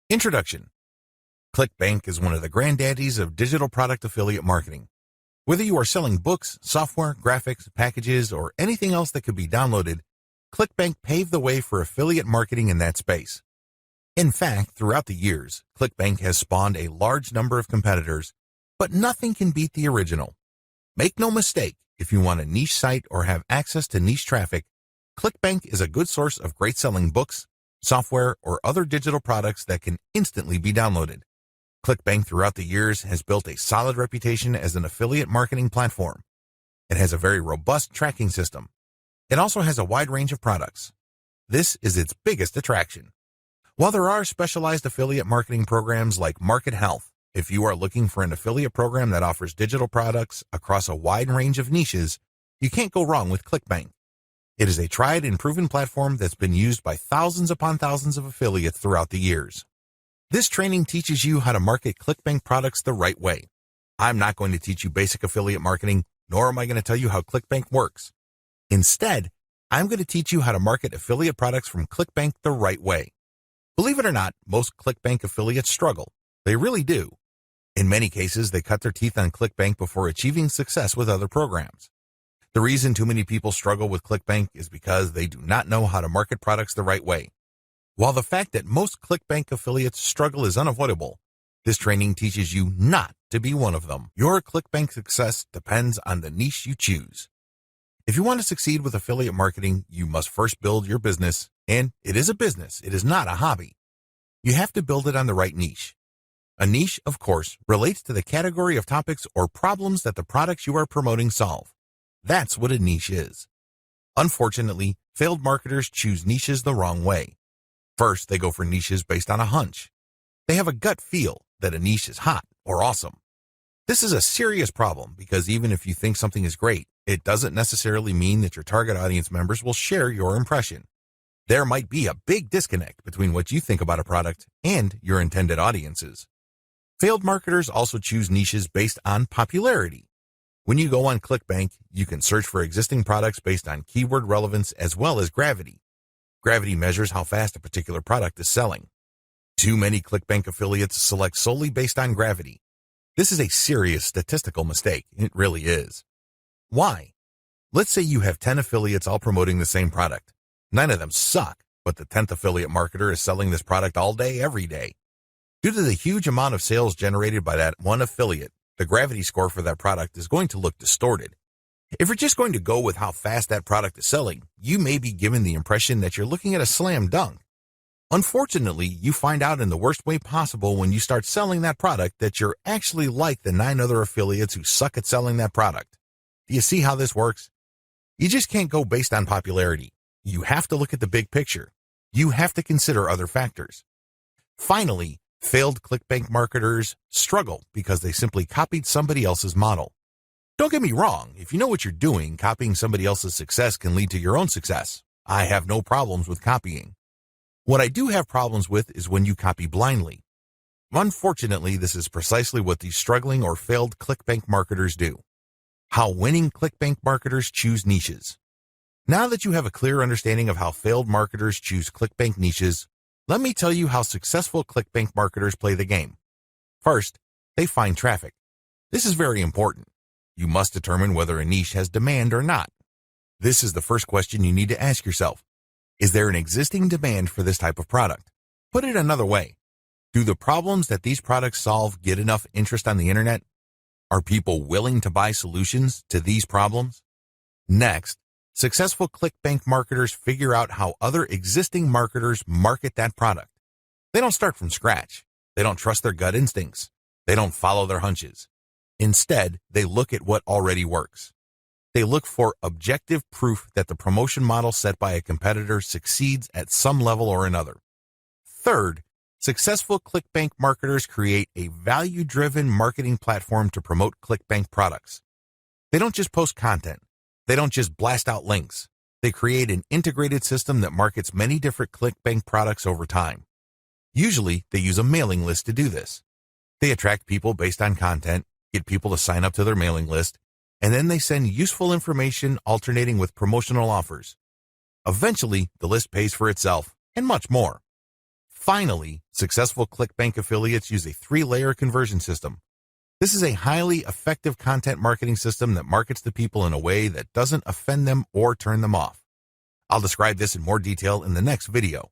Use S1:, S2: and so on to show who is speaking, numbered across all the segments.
S1: Introduction. Clickbank is one of the granddaddies of digital product affiliate marketing. Whether you are selling books, software, graphics, packages, or anything else that could be downloaded, Clickbank paved the way for affiliate marketing in that space. In fact, throughout the years, Clickbank has spawned a large number of competitors, but nothing can beat the original. Make no mistake, if you want a niche site or have access to niche traffic, Clickbank is a good source of great selling books, software, or other digital products that can instantly be downloaded. Clickbank throughout the years has built a solid reputation as an affiliate marketing platform. It has a very robust tracking system. It also has a wide range of products. This is its biggest attraction. While there are specialized affiliate marketing programs like Market Health, if you are looking for an affiliate program that offers digital products across a wide range of niches, you can't go wrong with Clickbank. It is a tried and proven platform that's been used by thousands upon thousands of affiliates throughout the years. This training teaches you how to market Clickbank products the right way. I'm not going to teach you basic affiliate marketing, nor am I going to tell you how Clickbank works. Instead, I'm going to teach you how to market affiliate products from Clickbank the right way. Believe it or not, most Clickbank affiliates struggle. They really do. In many cases, they cut their teeth on Clickbank before achieving success with other programs. The reason too many people struggle with Clickbank is because they do not know how to market products the right way. While the fact that most Clickbank affiliates struggle is unavoidable, this training teaches you not to be one of them. Your Clickbank success depends on the niche you choose. If you want to succeed with affiliate marketing, you must first build your business, and it is a business, it is not a hobby. You have to build it on the right niche. A niche, of course, relates to the category of topics or problems that the products you are promoting solve. That's what a niche is. Unfortunately, failed marketers choose niches the wrong way. First, they go for niches based on a hunch. They have a gut feel that a niche is hot or awesome. This is a serious problem because even if you think something is great, it doesn't necessarily mean that your target audience members will share your impression. There might be a big disconnect between what you think about a product and your intended audiences. Failed marketers also choose niches based on popularity. When you go on Clickbank, you can search for existing products based on keyword relevance as well as gravity. Gravity measures how fast a particular product is selling. Too many Clickbank affiliates select solely based on gravity. This is a serious statistical mistake. It really is. Why? Let's say you have 10 affiliates all promoting the same product. 9 of them suck, but the 10th affiliate marketer is selling this product all day, every day. Due to the huge amount of sales generated by that one affiliate, the gravity score for that product is going to look distorted. If you're just going to go with how fast that product is selling, you may be given the impression that you're looking at a slam dunk. Unfortunately, you find out in the worst way possible when you start selling that product that you're actually like the 9 other affiliates who suck at selling that product. Do you see how this works? You just can't go based on popularity. You have to look at the big picture. You have to consider other factors. Finally, failed Clickbank marketers struggle because they simply copied somebody else's model. Don't get me wrong, if you know what you're doing, copying somebody else's success can lead to your own success. I have no problems with copying. What I do have problems with is when you copy blindly. Unfortunately, this is precisely what these struggling or failed Clickbank marketers do. How winning Clickbank marketers choose niches. Now that you have a clear understanding of how failed marketers choose Clickbank niches, let me tell you how successful Clickbank marketers play the game. First, they find traffic. This is very important. You must determine whether a niche has demand or not. This is the first question you need to ask yourself. Is there an existing demand for this type of product? Put it another way. Do the problems that these products solve get enough interest on the internet? Are people willing to buy solutions to these problems? Next, successful Clickbank marketers figure out how other existing marketers market that product. They don't start from scratch. They don't trust their gut instincts. They don't follow their hunches. Instead, they look at what already works. They look for objective proof that the promotion model set by a competitor succeeds at some level or another. Third, successful Clickbank marketers create a value-driven marketing platform to promote Clickbank products. They don't just post content. They don't just blast out links. They create an integrated system that markets many different Clickbank products over time. Usually, they use a mailing list to do this. They attract people based on content, get people to sign up to their mailing list, and then they send useful information alternating with promotional offers. Eventually, the list pays for itself, and much more. Finally, successful Clickbank affiliates use a 3-layer conversion system. This is a highly effective content marketing system that markets to people in a way that doesn't offend them or turn them off. I'll describe this in more detail in the next video.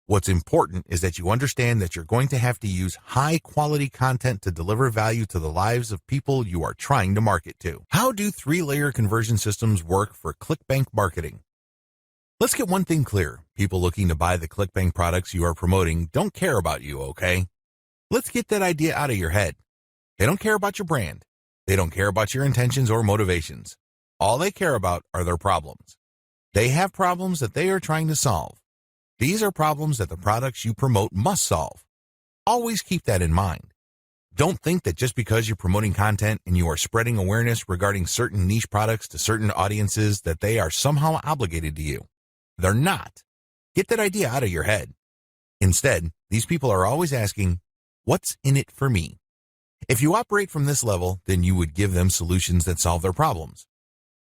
S1: What's important is that you understand that you're going to have to use high-quality content to deliver value to the lives of people you are trying to market to. How do 3-layer conversion systems work for Clickbank marketing? Let's get one thing clear. People looking to buy the Clickbank products you are promoting don't care about you, okay? Let's get that idea out of your head. They don't care about your brand. They don't care about your intentions or motivations. All they care about are their problems. They have problems that they are trying to solve. These are problems that the products you promote must solve. Always keep that in mind. Don't think that just because you're promoting content and you are spreading awareness regarding certain niche products to certain audiences that they are somehow obligated to you. They're not. Get that idea out of your head. Instead, these people are always asking, what's in it for me? If you operate from this level, then you would give them solutions that solve their problems.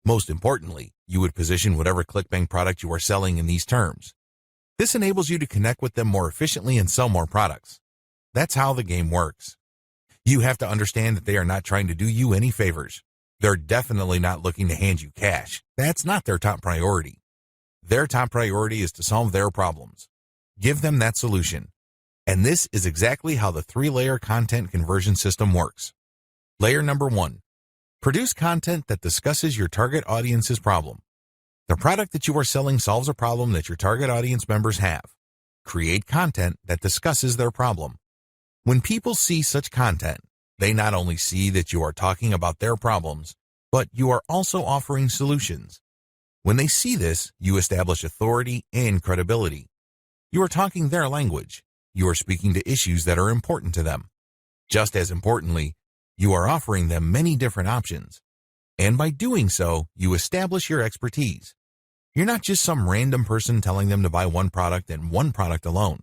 S1: Most importantly, you would position whatever Clickbank product you are selling in these terms. This enables you to connect with them more efficiently and sell more products. That's how the game works. You have to understand that they are not trying to do you any favors. They're definitely not looking to hand you cash. That's not their top priority. Their top priority is to solve their problems. Give them that solution. And this is exactly how the 3-layer content conversion system works. Layer number 1. Produce content that discusses your target audience's problem. The product that you are selling solves a problem that your target audience members have. Create content that discusses their problem. When people see such content, they not only see that you are talking about their problems, but you are also offering solutions. When they see this, you establish authority and credibility. You are talking their language. You are speaking to issues that are important to them. Just as importantly, you are offering them many different options. And by doing so, you establish your expertise. You're not just some random person telling them to buy one product and one product alone.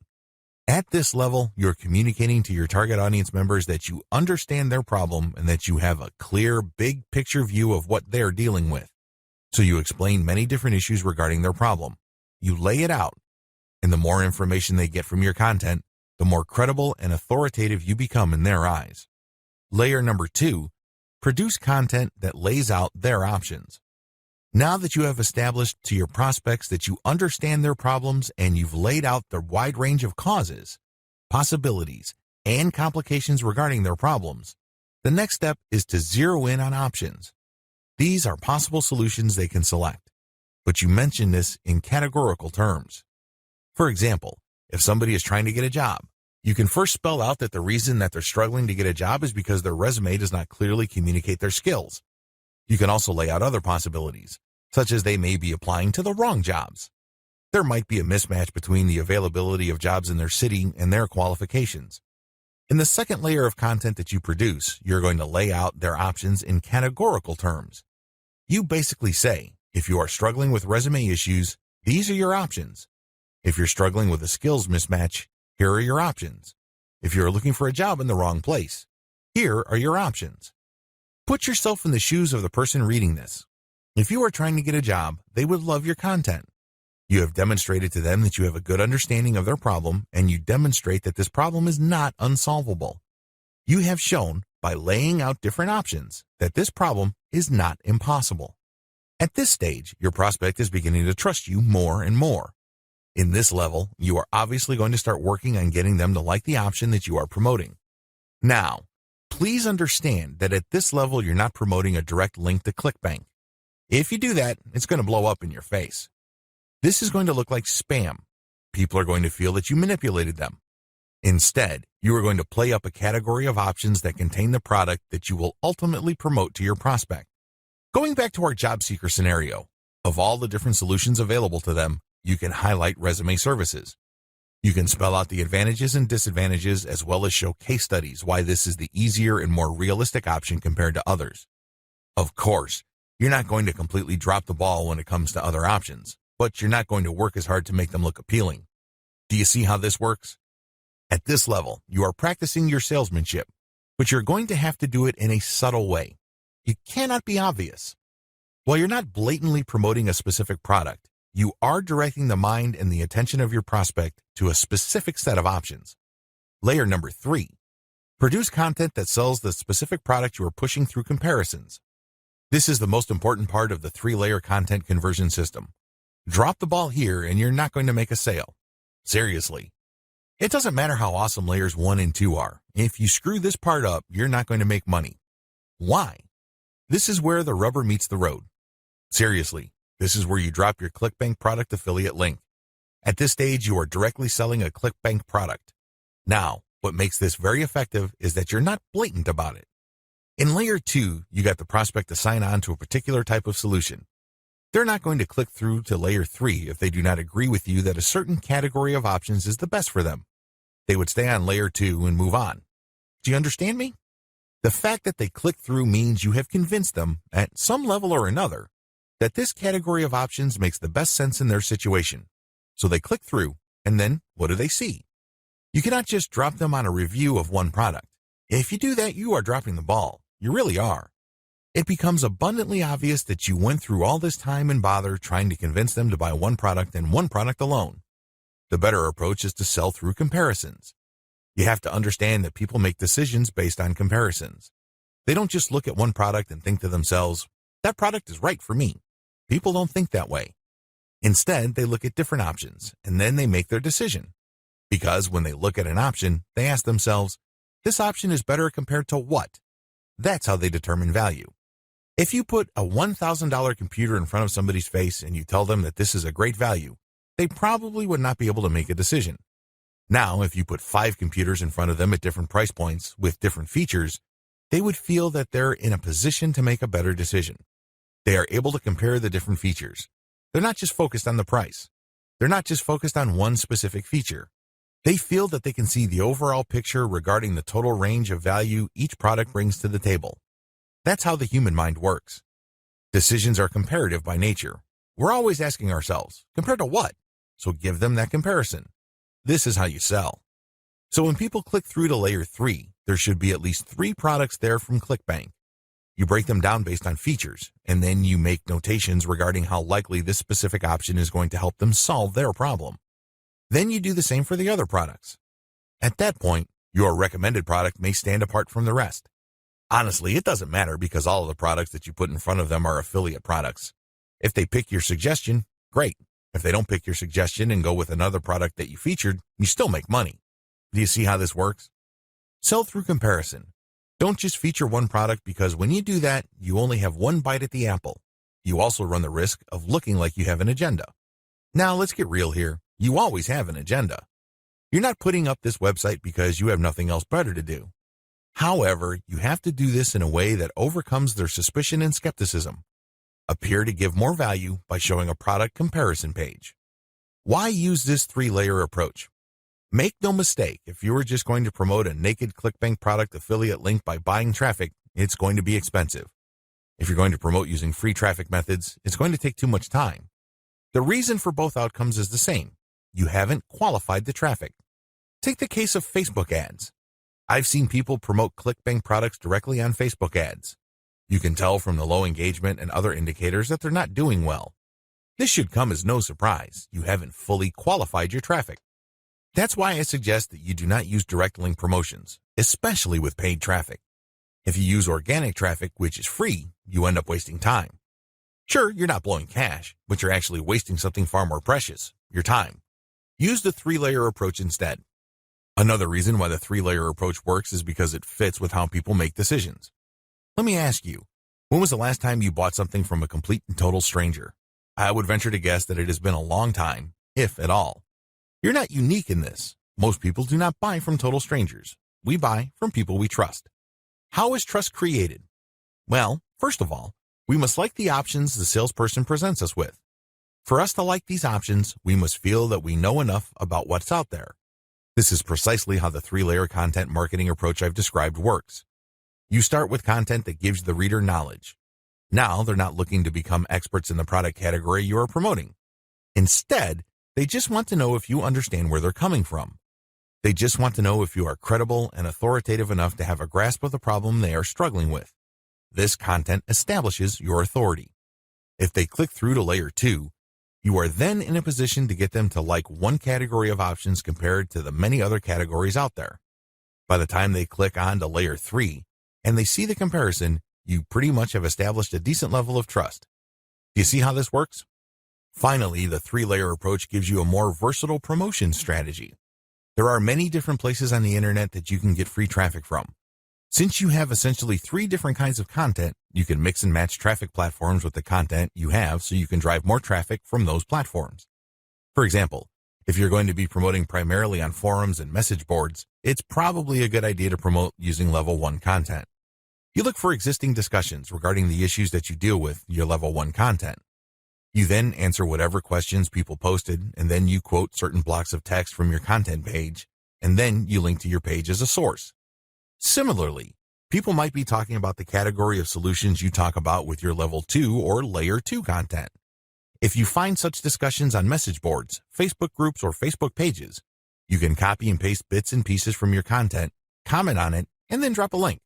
S1: At this level, you're communicating to your target audience members that you understand their problem and that you have a clear, big picture view of what they're dealing with. So you explain many different issues regarding their problem. You lay it out. And the more information they get from your content, the more credible and authoritative you become in their eyes. Layer number 2, produce content that lays out their options. Now that you have established to your prospects that you understand their problems and you've laid out the wide range of causes, possibilities, and complications regarding their problems, the next step is to zero in on options. These are possible solutions they can select, but you mention this in categorical terms. For example, if somebody is trying to get a job, you can first spell out that the reason that they're struggling to get a job is because their resume does not clearly communicate their skills. You can also lay out other possibilities, such as they may be applying to the wrong jobs. There might be a mismatch between the availability of jobs in their city and their qualifications. In the second layer of content that you produce, you're going to lay out their options in categorical terms. You basically say, if you are struggling with resume issues, these are your options. If you're struggling with a skills mismatch, here are your options. If you're looking for a job in the wrong place, here are your options. Put yourself in the shoes of the person reading this. If you are trying to get a job, they would love your content. You have demonstrated to them that you have a good understanding of their problem, and you demonstrate that this problem is not unsolvable. You have shown, by laying out different options, that this problem is not impossible. At this stage, your prospect is beginning to trust you more and more. In this level, you are obviously going to start working on getting them to like the option that you are promoting. Now, please understand that at this level, you're not promoting a direct link to Clickbank. If you do that, it's going to blow up in your face. This is going to look like spam. People are going to feel that you manipulated them. Instead, you are going to play up a category of options that contain the product that you will ultimately promote to your prospect. Going back to our job seeker scenario, of all the different solutions available to them, you can highlight resume services. You can spell out the advantages and disadvantages as well as show case studies why this is the easier and more realistic option compared to others. Of course, you're not going to completely drop the ball when it comes to other options, but you're not going to work as hard to make them look appealing. Do you see how this works? At this level, you are practicing your salesmanship, but you're going to have to do it in a subtle way. You cannot be obvious. While you're not blatantly promoting a specific product, You are directing the mind and the attention of your prospect to a specific set of options. Layer number 3. Produce content that sells the specific product you are pushing through comparisons. This is the most important part of the 3-layer content conversion system. Drop the ball here and you're not going to make a sale. Seriously. It doesn't matter how awesome layers 1 and 2 are. If you screw this part up, you're not going to make money. Why? This is where the rubber meets the road. Seriously, this is where you drop your Clickbank product affiliate link. At this stage, you are directly selling a Clickbank product. Now, what makes this very effective is that you're not blatant about it. In layer 2, you got the prospect to sign on to a particular type of solution. They're not going to click through to layer 3 if they do not agree with you that a certain category of options is the best for them. They would stay on layer 2 and move on. Do you understand me? The fact that they click through means you have convinced them, at some level or another, that this category of options makes the best sense in their situation. So they click through, and then what do they see? You cannot just drop them on a review of one product. If you do that, you are dropping the ball. You really are. It becomes abundantly obvious that you went through all this time and bother trying to convince them to buy one product and one product alone. The better approach is to sell through comparisons. You have to understand that people make decisions based on comparisons. They don't just look at one product and think to themselves, that product is right for me. People don't think that way. Instead, they look at different options, and then they make their decision. Because when they look at an option, they ask themselves, this option is better compared to what? That's how they determine value. If you put a $1,000 computer in front of somebody's face and you tell them that this is a great value, they probably would not be able to make a decision. Now, if you put 5 computers in front of them at different price points with different features, they would feel that they're in a position to make a better decision. They are able to compare the different features. They're not just focused on the price. They're not just focused on one specific feature. They feel that they can see the overall picture regarding the total range of value each product brings to the table. That's how the human mind works. Decisions are comparative by nature. We're always asking ourselves, compared to what? So give them that comparison. This is how you sell. So when people click through to layer 3, there should be at least 3 products there from Clickbank. You break them down based on features, and then you make notations regarding how likely this specific option is going to help them solve their problem. Then you do the same for the other products. At that point, your recommended product may stand apart from the rest. Honestly, it doesn't matter because all of the products that you put in front of them are affiliate products. If they pick your suggestion, great. If they don't pick your suggestion and go with another product that you featured, you still make money. Do you see how this works? Sell through comparison. Don't just feature one product because when you do that, you only have one bite at the apple. You also run the risk of looking like you have an agenda. Now, let's get real here. You always have an agenda. You're not putting up this website because you have nothing else better to do. However, you have to do this in a way that overcomes their suspicion and skepticism. Appear to give more value by showing a product comparison page. Why use this 3-layer approach? Make no mistake, if you were just going to promote a naked Clickbank product affiliate link by buying traffic, it's going to be expensive. If you're going to promote using free traffic methods, it's going to take too much time. The reason for both outcomes is the same. You haven't qualified the traffic. Take the case of Facebook ads. I've seen people promote Clickbank products directly on Facebook ads. You can tell from the low engagement and other indicators that they're not doing well. This should come as no surprise. You haven't fully qualified your traffic. That's why I suggest that you do not use direct link promotions, especially with paid traffic. If you use organic traffic, which is free, you end up wasting time. Sure, you're not blowing cash, but you're actually wasting something far more precious, your time. Use the 3-layer approach instead. Another reason why the 3-layer approach works is because it fits with how people make decisions. Let me ask you, when was the last time you bought something from a complete and total stranger? I would venture to guess that it has been a long time, if at all. You're not unique in this. Most people do not buy from total strangers. We buy from people we trust. How is trust created? Well, first of all, we must like the options the salesperson presents us with. For us to like these options, we must feel that we know enough about what's out there. This is precisely how the 3-layer content marketing approach I've described works. You start with content that gives the reader knowledge. Now they're not looking to become experts in the product category you are promoting. Instead, they just want to know if you understand where they're coming from. They just want to know if you are credible and authoritative enough to have a grasp of the problem they are struggling with. This content establishes your authority. If they click through to layer 2, You are then in a position to get them to like one category of options compared to the many other categories out there. By the time they click on to layer 3 and they see the comparison, you pretty much have established a decent level of trust. Do you see how this works? Finally, the 3-layer approach gives you a more versatile promotion strategy. There are many different places on the internet that you can get free traffic from. Since you have essentially 3 different kinds of content, you can mix and match traffic platforms with the content you have so you can drive more traffic from those platforms. For example, if you're going to be promoting primarily on forums and message boards, it's probably a good idea to promote using level 1 content. You look for existing discussions regarding the issues that you deal with your level 1 content. You then answer whatever questions people posted, and then you quote certain blocks of text from your content page, and then you link to your page as a source. Similarly, people might be talking about the category of solutions you talk about with your level 2 or layer 2 content. If you find such discussions on message boards, Facebook groups, or Facebook pages, you can copy and paste bits and pieces from your content, comment on it, and then drop a link.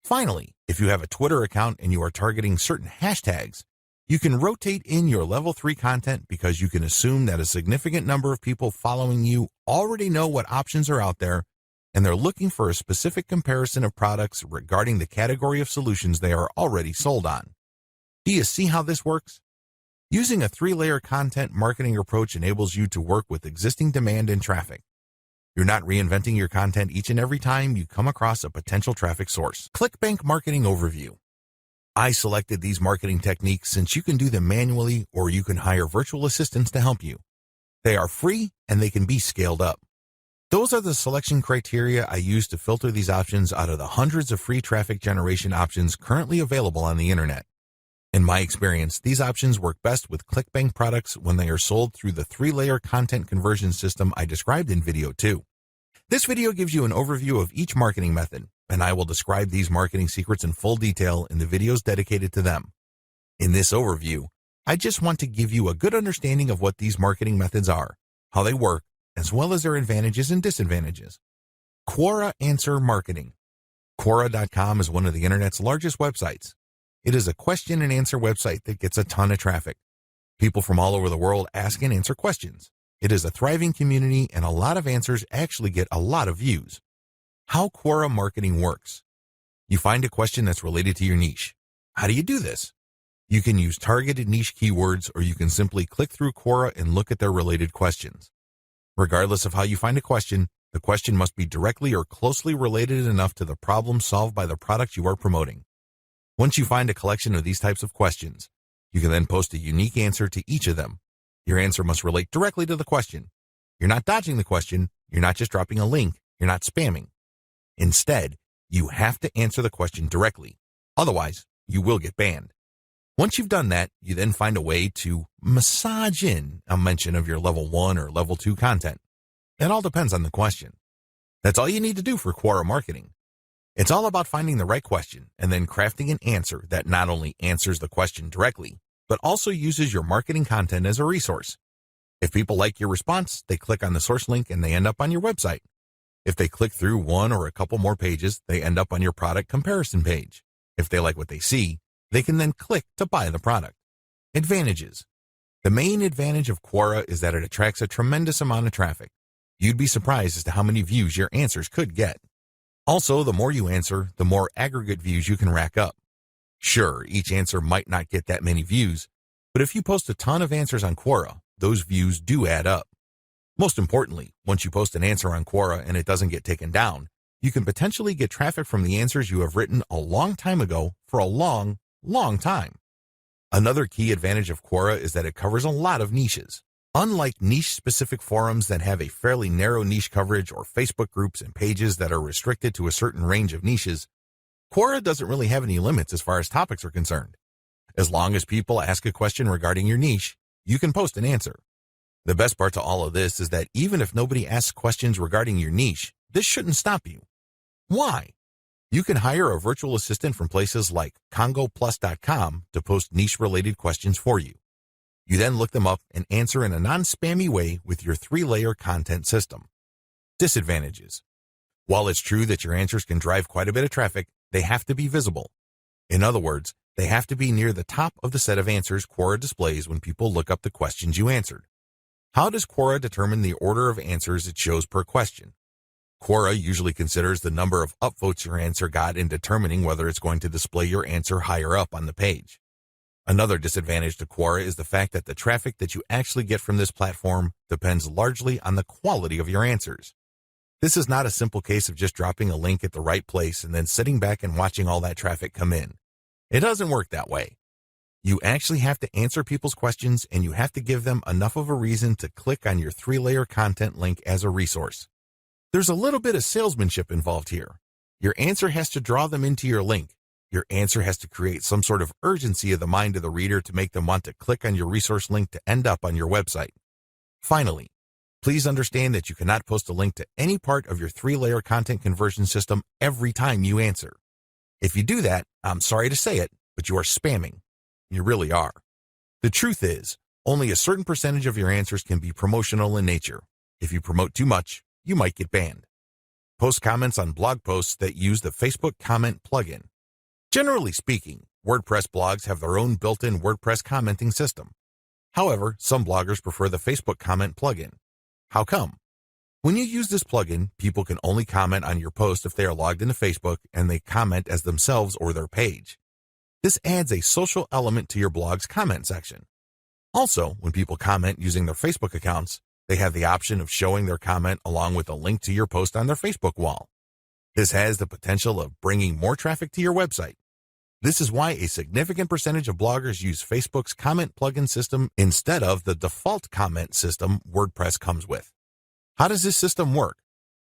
S1: Finally, if you have a Twitter account and you are targeting certain hashtags, you can rotate in your level 3 content because you can assume that a significant number of people following you already know what options are out there and they're looking for a specific comparison of products regarding the category of solutions they are already sold on. Do you see how this works? Using a 3-layer content marketing approach enables you to work with existing demand and traffic. You're not reinventing your content each and every time you come across a potential traffic source. Clickbank Marketing Overview. I selected these marketing techniques since you can do them manually or you can hire virtual assistants to help you. They are free and they can be scaled up. Those are the selection criteria I use to filter these options out of the hundreds of free traffic generation options currently available on the internet. In my experience, these options work best with Clickbank products when they are sold through the 3-layer content conversion system I described in video 2. This video gives you an overview of each marketing method, and I will describe these marketing secrets in full detail in the videos dedicated to them. In this overview, I just want to give you a good understanding of what these marketing methods are, how they work, as well as their advantages and disadvantages. Quora Answer Marketing. Quora.com is one of the internet's largest websites. It is a question and answer website that gets a ton of traffic. People from all over the world ask and answer questions. It is a thriving community and a lot of answers actually get a lot of views. How Quora marketing works. You find a question that's related to your niche. How do you do this? You can use targeted niche keywords or you can simply click through Quora and look at their related questions. Regardless of how you find a question, the question must be directly or closely related enough to the problem solved by the product you are promoting. Once you find a collection of these types of questions, you can then post a unique answer to each of them. Your answer must relate directly to the question. You're not dodging the question. You're not just dropping a link. You're not spamming. Instead, you have to answer the question directly. Otherwise, you will get banned. Once you've done that, you then find a way to massage in a mention of your level 1 or level 2 content. It all depends on the question. That's all you need to do for Quora marketing. It's all about finding the right question and then crafting an answer that not only answers the question directly, but also uses your marketing content as a resource. If people like your response, they click on the source link and they end up on your website. If they click through one or a couple more pages, they end up on your product comparison page. If they like what they see, they can then click to buy the product. Advantages. The main advantage of Quora is that it attracts a tremendous amount of traffic. You'd be surprised as to how many views your answers could get. Also, the more you answer, the more aggregate views you can rack up. Sure, each answer might not get that many views, but if you post a ton of answers on Quora, those views do add up. Most importantly, once you post an answer on Quora and it doesn't get taken down, you can potentially get traffic from the answers you have written a long time ago for a long time. Another key advantage of Quora is that it covers a lot of niches. Unlike niche-specific forums that have a fairly narrow niche coverage or Facebook groups and pages that are restricted to a certain range of niches, Quora doesn't really have any limits as far as topics are concerned. As long as people ask a question regarding your niche, you can post an answer. The best part to all of this is that even if nobody asks questions regarding your niche, this shouldn't stop you. Why? You can hire a virtual assistant from places like congoplus.com to post niche-related questions for you. You then look them up and answer in a non-spammy way with your 3-layer content system. Disadvantages. While it's true that your answers can drive quite a bit of traffic, they have to be visible. In other words, They have to be near the top of the set of answers Quora displays when people look up the questions you answered. How does Quora determine the order of answers it shows per question? Quora usually considers the number of upvotes your answer got in determining whether it's going to display your answer higher up on the page. Another disadvantage to Quora is the fact that the traffic that you actually get from this platform depends largely on the quality of your answers. This is not a simple case of just dropping a link at the right place and then sitting back and watching all that traffic come in. It doesn't work that way. You actually have to answer people's questions, and you have to give them enough of a reason to click on your 3-layer content link as a resource. There's a little bit of salesmanship involved here. Your answer has to draw them into your link. Your answer has to create some sort of urgency of the mind of the reader to make them want to click on your resource link to end up on your website. Finally, please understand that you cannot post a link to any part of your 3-layer content conversion system every time you answer. If you do that, I'm sorry to say it, but you are spamming. You really are. The truth is, only a certain percentage of your answers can be promotional in nature. If you promote too much, you might get banned. Post comments on blog posts that use the Facebook comment plugin. Generally speaking, WordPress blogs have their own built-in WordPress commenting system. However, some bloggers prefer the Facebook comment plugin. How come? When you use this plugin, people can only comment on your post if they are logged into Facebook and they comment as themselves or their page. This adds a social element to your blog's comment section. Also, when people comment using their Facebook accounts, they have the option of showing their comment along with a link to your post on their Facebook wall. This has the potential of bringing more traffic to your website. This is why a significant percentage of bloggers use Facebook's comment plugin system instead of the default comment system WordPress comes with. How does this system work?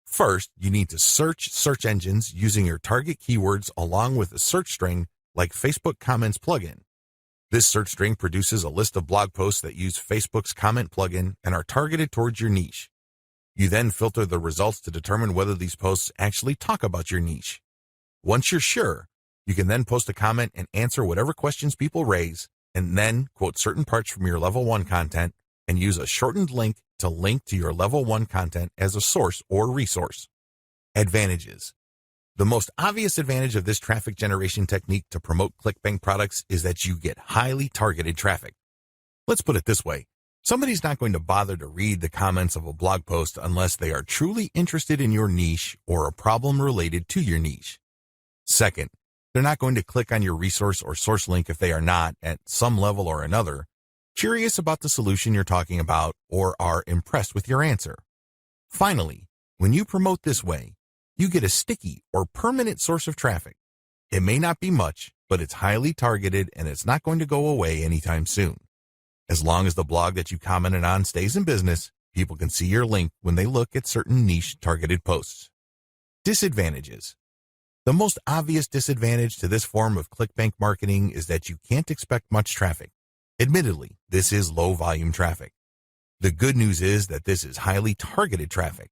S1: First, you need to search search engines using your target keywords along with a search string like Facebook Comments plugin. This search string produces a list of blog posts that use Facebook's comment plugin and are targeted towards your niche. You then filter the results to determine whether these posts actually talk about your niche. Once you're sure, you can then post a comment and answer whatever questions people raise, and then quote certain parts from your level 1 content and use a shortened link to link to your level 1 content as a source or resource. Advantages. The most obvious advantage of this traffic generation technique to promote Clickbank products is that you get highly targeted traffic. Let's put it this way. Somebody's not going to bother to read the comments of a blog post unless they are truly interested in your niche or a problem related to your niche. Second, they're not going to click on your resource or source link if they are not, at some level or another, curious about the solution you're talking about or are impressed with your answer. Finally, when you promote this way, you get a sticky or permanent source of traffic. It may not be much, but it's highly targeted and it's not going to go away anytime soon. As long as the blog that you commented on stays in business, people can see your link when they look at certain niche targeted posts. Disadvantages. The most obvious disadvantage to this form of Clickbank marketing is that you can't expect much traffic. Admittedly, this is low volume traffic. The good news is that this is highly targeted traffic.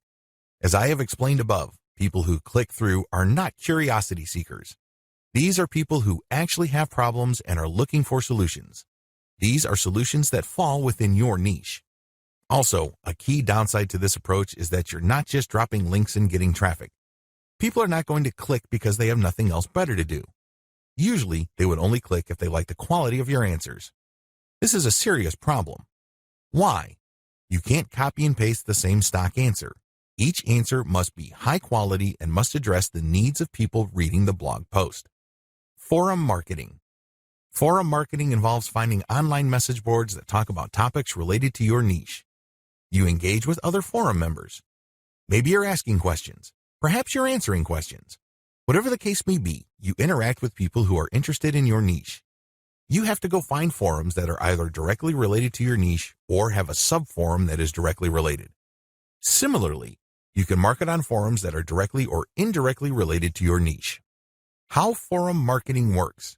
S1: As I have explained above, people who click through are not curiosity seekers. These are people who actually have problems and are looking for solutions. These are solutions that fall within your niche. Also, a key downside to this approach is that you're not just dropping links and getting traffic. People are not going to click because they have nothing else better to do. Usually, they would only click if they like the quality of your answers. This is a serious problem. Why? You can't copy and paste the same stock answer. Each answer must be high quality and must address the needs of people reading the blog post. Forum marketing. Forum marketing involves finding online message boards that talk about topics related to your niche. You engage with other forum members. Maybe you're asking questions. Perhaps you're answering questions. Whatever the case may be, you interact with people who are interested in your niche. You have to go find forums that are either directly related to your niche or have a sub-forum that is directly related. Similarly, you can market on forums that are directly or indirectly related to your niche. How forum marketing works.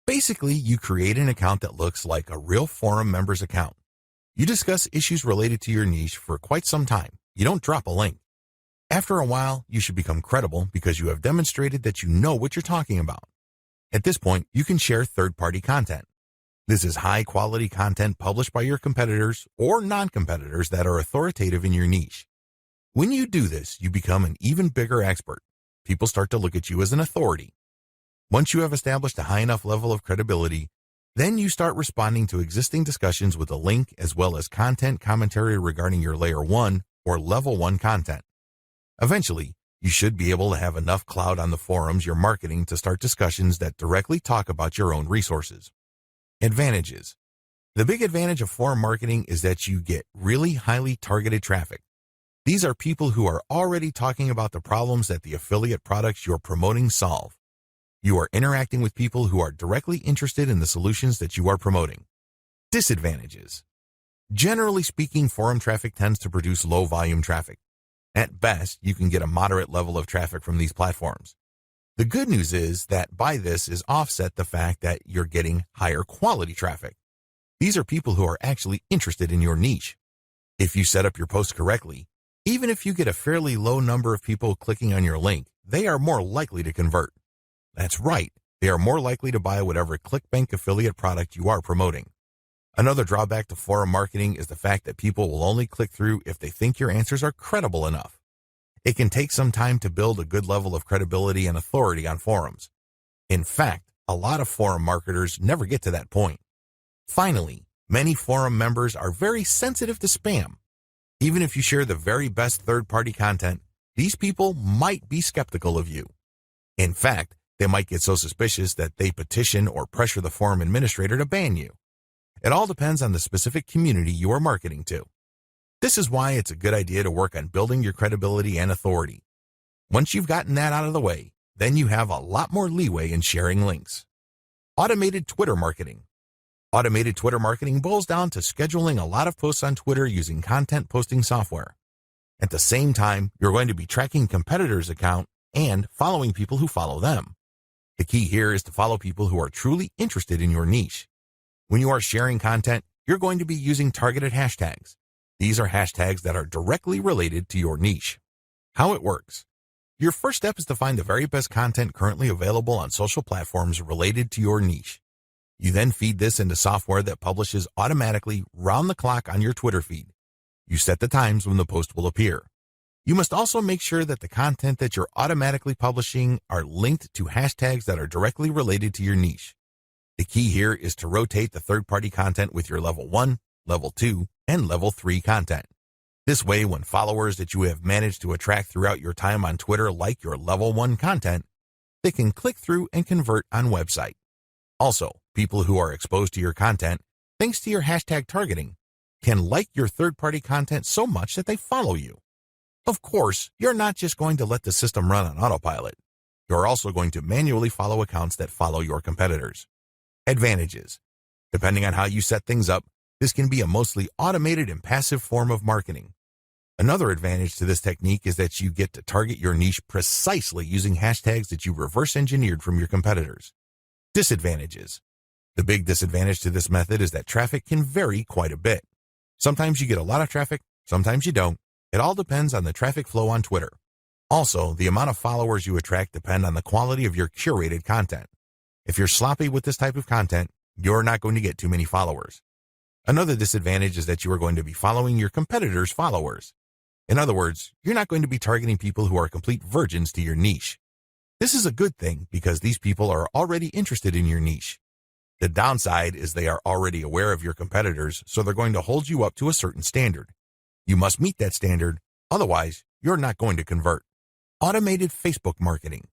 S1: Basically, you create an account that looks like a real forum member's account. You discuss issues related to your niche for quite some time. You don't drop a link. After a while, you should become credible because you have demonstrated that you know what you're talking about. At this point, you can share third-party content. This is high-quality content published by your competitors or non-competitors that are authoritative in your niche. When you do this, you become an even bigger expert. People start to look at you as an authority. Once you have established a high enough level of credibility, then you start responding to existing discussions with a link as well as content commentary regarding your Layer 1 or Level 1 content. Eventually, you should be able to have enough clout on the forums you're marketing to start discussions that directly talk about your own resources. Advantages. The big advantage of forum marketing is that you get really highly targeted traffic. These are people who are already talking about the problems that the affiliate products you're promoting solve. You are interacting with people who are directly interested in the solutions that you are promoting. Disadvantages. Generally speaking, forum traffic tends to produce low volume traffic. At best, you can get a moderate level of traffic from these platforms. The good news is that by this is offset the fact that you're getting higher quality traffic. These are people who are actually interested in your niche. If you set up your posts correctly, even if you get a fairly low number of people clicking on your link, they are more likely to convert. That's right, they are more likely to buy whatever Clickbank affiliate product you are promoting. Another drawback to forum marketing is the fact that people will only click through if they think your answers are credible enough. It can take some time to build a good level of credibility and authority on forums. In fact, a lot of forum marketers never get to that point. Finally, many forum members are very sensitive to spam. Even if you share the very best third-party content, these people might be skeptical of you. In fact, they might get so suspicious that they petition or pressure the forum administrator to ban you. It all depends on the specific community you are marketing to. This is why it's a good idea to work on building your credibility and authority. Once you've gotten that out of the way, then you have a lot more leeway in sharing links. Automated Twitter marketing. Automated Twitter marketing boils down to scheduling a lot of posts on Twitter using content posting software. At the same time, you're going to be tracking competitors' account and following people who follow them. The key here is to follow people who are truly interested in your niche. When you are sharing content, you're going to be using targeted hashtags. These are hashtags that are directly related to your niche. How it works. Your first step is to find the very best content currently available on social platforms related to your niche. You then feed this into software that publishes automatically round the clock on your Twitter feed. You set the times when the post will appear. You must also make sure that the content that you're automatically publishing are linked to hashtags that are directly related to your niche. The key here is to rotate the third-party content with your Level 1, Level 2, and Level 3 content. This way, when followers that you have managed to attract throughout your time on Twitter like your Level 1 content, they can click through and convert on website. Also, people who are exposed to your content, thanks to your hashtag targeting, can like your third-party content so much that they follow you. Of course, you're not just going to let the system run on autopilot. You're also going to manually follow accounts that follow your competitors. Advantages. Depending on how you set things up, this can be a mostly automated and passive form of marketing. Another advantage to this technique is that you get to target your niche precisely using hashtags that you reverse engineered from your competitors. Disadvantages. The big disadvantage to this method is that traffic can vary quite a bit. Sometimes you get a lot of traffic, sometimes you don't. It all depends on the traffic flow on Twitter. Also, the amount of followers you attract depend on the quality of your curated content. If you're sloppy with this type of content, you're not going to get too many followers. Another disadvantage is that you are going to be following your competitors' followers. In other words, you're not going to be targeting people who are complete virgins to your niche. This is a good thing because these people are already interested in your niche. The downside is they are already aware of your competitors, so they're going to hold you up to a certain standard. You must meet that standard, otherwise you're not going to convert. Automated Facebook marketing.